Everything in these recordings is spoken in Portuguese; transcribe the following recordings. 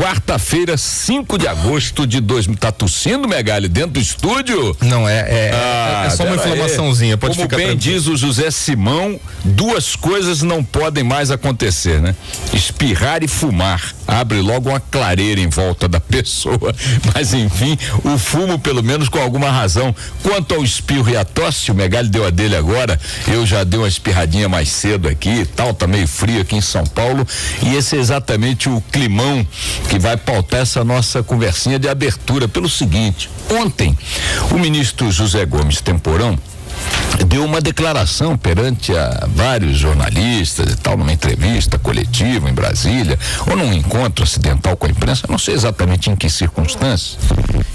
quarta-feira, 5 de agosto de 2000. Tá tossindo, Megali, dentro do estúdio? Não, é só uma inflamaçãozinha, pode Como ficar bem tranquilo. diz o José Simão, duas coisas não podem mais acontecer, né? Espirrar e fumar. Abre logo uma clareira em volta da pessoa. Mas enfim, o fumo pelo menos com alguma razão. Quanto ao espirro e a tosse, o Megali deu a dele agora, eu já dei uma espirradinha mais cedo aqui e tal, tá meio frio aqui em São Paulo, e esse é exatamente o climão que vai pautar essa nossa conversinha de abertura pelo seguinte: ontem o ministro José Gomes Temporão deu uma declaração perante a vários jornalistas e tal, numa entrevista coletiva em Brasília, ou num encontro acidental com a imprensa, não sei exatamente em que circunstâncias,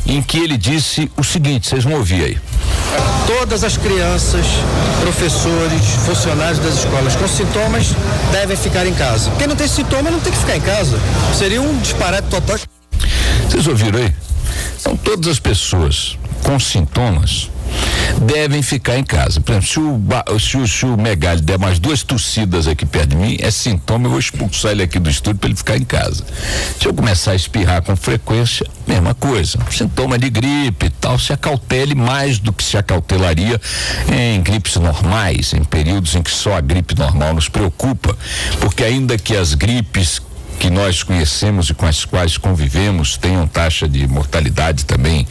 em que ele disse o seguinte, vocês vão ouvir aí. Todas as crianças, professores, funcionários das escolas com sintomas devem ficar em casa. Quem não tem sintoma não tem que ficar em casa. Seria um disparate total. Vocês ouviram aí? Então, todas as pessoas com sintomas devem ficar em casa. Por exemplo, se o Megali der mais duas tossidas aqui perto de mim, é sintoma, eu vou expulsar ele aqui do estúdio para ele ficar em casa. Se eu começar a espirrar com frequência, mesma coisa. Sintoma de gripe e tal, se acautele mais do que se acautelaria em gripes normais, em períodos em que só a gripe normal nos preocupa, porque ainda que as gripes que nós conhecemos e com as quais convivemos tenham taxa de mortalidade também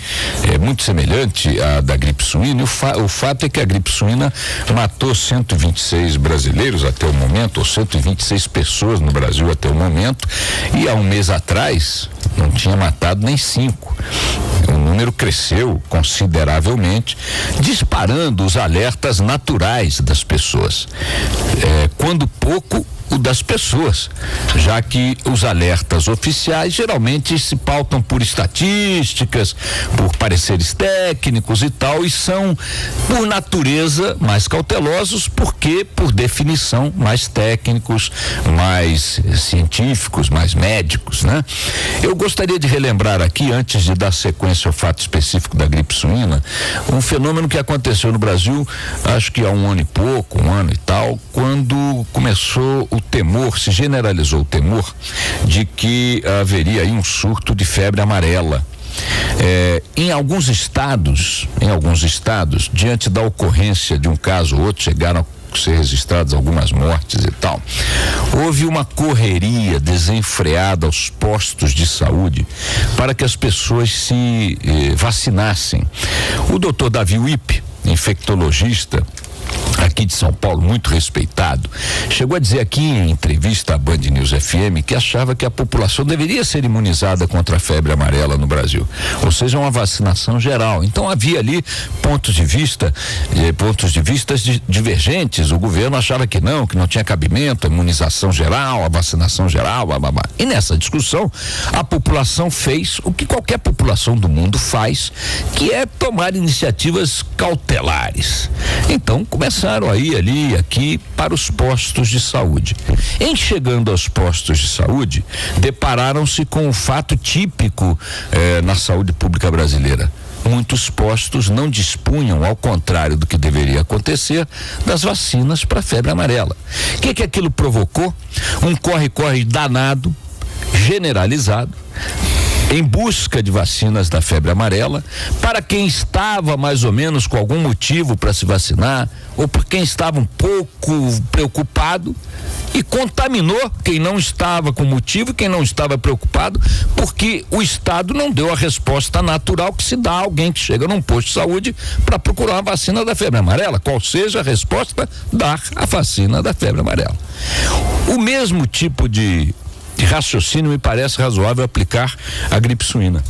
muito semelhante à da gripe suína, o fato é que a gripe suína matou 126 brasileiros até o momento, ou 126 pessoas no Brasil até o momento, e há um mês atrás não tinha matado nem 5. O número cresceu consideravelmente, disparando os alertas naturais das pessoas. Quando pouco, o das pessoas, já que os alertas oficiais geralmente se pautam por estatísticas, por pareceres técnicos e tal, e são por natureza mais cautelosos, porque por definição mais técnicos, mais científicos, mais médicos, né? Eu gostaria de relembrar aqui, antes de dar sequência ao fato específico da gripe suína, um fenômeno que aconteceu no Brasil, acho que há um ano e pouco, um ano e tal, quando começou o temor, se generalizou o temor de que haveria aí um surto de febre amarela. Em alguns estados, diante da ocorrência de um caso ou outro, chegaram a ser registradas algumas mortes e tal, houve uma correria desenfreada aos postos de saúde para que as pessoas se vacinassem. O doutor Davi Wipp, infectologista aqui de São Paulo, muito respeitado, chegou a dizer aqui em entrevista à Band News FM que achava que a população deveria ser imunizada contra a febre amarela no Brasil, ou seja, uma vacinação geral. Então havia ali pontos de vista divergentes. O governo achava que não tinha cabimento, a imunização geral, a vacinação geral, blá, blá, blá. E nessa discussão, a população fez o que qualquer população do mundo faz, que é tomar iniciativas cautelares. Então começaram a ir ali e aqui para os postos de saúde. Em chegando aos postos de saúde, depararam-se com um fato típico na saúde pública brasileira. Muitos postos não dispunham, ao contrário do que deveria acontecer, das vacinas para a febre amarela. O que aquilo provocou? Um corre-corre danado, generalizado, em busca de vacinas da febre amarela, para quem estava mais ou menos com algum motivo para se vacinar, ou para quem estava um pouco preocupado, e contaminou quem não estava com motivo e quem não estava preocupado, porque o Estado não deu a resposta natural que se dá a alguém que chega num posto de saúde para procurar uma vacina da febre amarela. Qual seja a resposta? Dar a vacina da febre amarela. O mesmo tipo de raciocínio me parece razoável aplicar à gripe suína.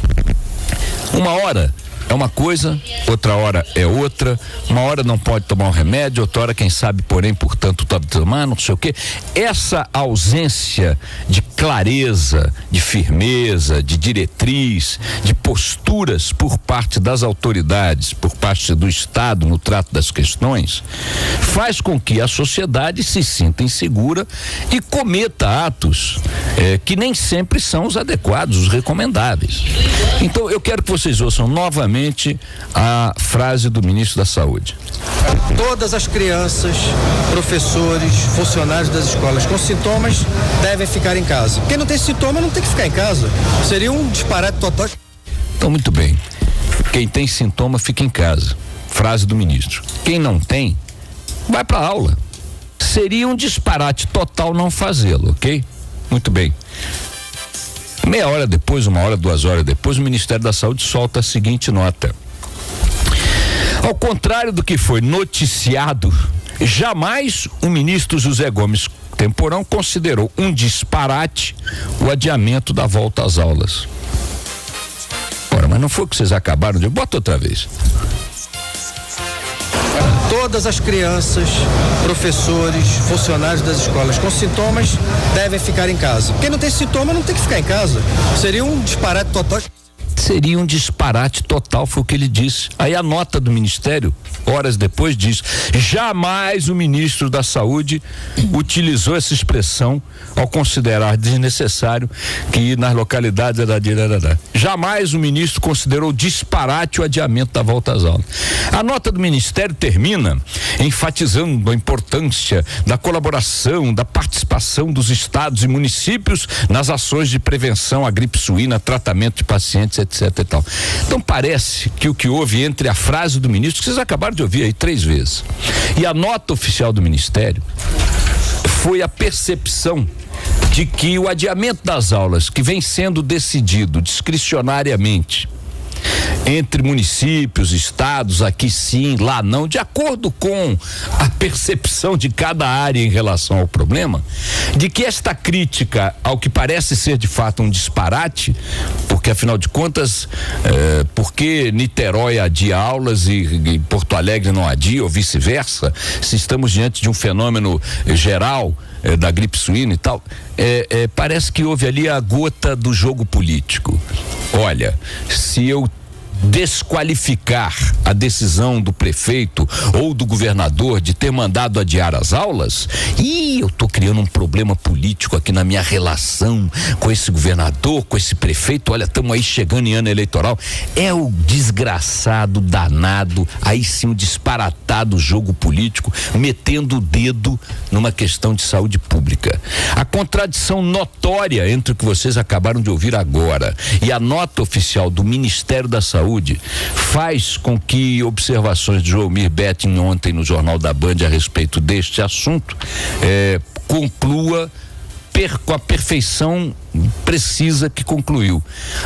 Uma hora é uma coisa, outra hora é outra, uma hora não pode tomar um remédio, outra hora quem sabe, porém, portanto, pode tomar, não sei o quê. Essa ausência de clareza, de firmeza, de diretriz, de posturas por parte das autoridades, por parte do Estado no trato das questões, faz com que a sociedade se sinta insegura e cometa atos que nem sempre são os adequados, os recomendáveis. Então, eu quero que vocês ouçam novamente novamente a frase do ministro da Saúde. Todas as crianças, professores, funcionários das escolas com sintomas devem ficar em casa. Quem não tem sintoma não tem que ficar em casa. Seria um disparate total. Então, muito bem. Quem tem sintoma fica em casa. Frase do ministro. Quem não tem, vai para aula. Seria um disparate total não fazê-lo, ok? Muito bem. Meia hora depois, 1 hora, 2 horas depois, o Ministério da Saúde solta a seguinte nota. Ao contrário do que foi noticiado, jamais o ministro José Gomes Temporão considerou um disparate o adiamento da volta às aulas. Ora, mas não foi o que vocês acabaram de... Bota outra vez. Todas as crianças, professores, funcionários das escolas com sintomas devem ficar em casa. Quem não tem sintoma não tem que ficar em casa. Seria um disparate total. Seria um disparate total, foi o que ele disse. Aí a nota do Ministério, horas depois, diz: jamais o ministro da Saúde utilizou essa expressão ao considerar desnecessário que nas localidades jamais o ministro considerou disparate o adiamento da volta às aulas. A nota do Ministério termina enfatizando a importância da colaboração, da participação dos estados e municípios nas ações de prevenção à gripe suína, tratamento de pacientes, etc e tal. Então parece que o que houve entre a frase do ministro, que vocês acabaram de ouvir aí 3 vezes, e a nota oficial do Ministério, foi a percepção de que o adiamento das aulas, que vem sendo decidido discricionariamente entre municípios, estados, aqui sim, lá não, de acordo com a percepção de cada área em relação ao problema, de que esta crítica ao que parece ser de fato um disparate, porque afinal de contas, por que Niterói adia aulas e Porto Alegre não adia, ou vice-versa, se estamos diante de um fenômeno geral da gripe suína e tal, parece que houve ali a gota do jogo político. Olha, se eu desqualificar a decisão do prefeito ou do governador de ter mandado adiar as aulas, eu tô criando um problema político aqui na minha relação com esse governador, com esse prefeito. Olha, estamos aí chegando em ano eleitoral. É o desgraçado danado, aí sim o disparatado jogo político, metendo o dedo numa questão de saúde pública. A contradição notória entre o que vocês acabaram de ouvir agora e a nota oficial do Ministério da Saúde faz com que observações de Joelmir Betting ontem no Jornal da Band a respeito deste assunto conclua com a perfeição precisa que concluiu.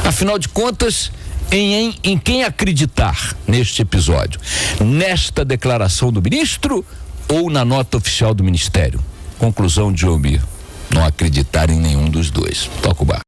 Afinal de contas, em quem acreditar neste episódio? Nesta declaração do ministro ou na nota oficial do Ministério? Conclusão de Joelmir: não acreditar em nenhum dos dois. Toca o barco.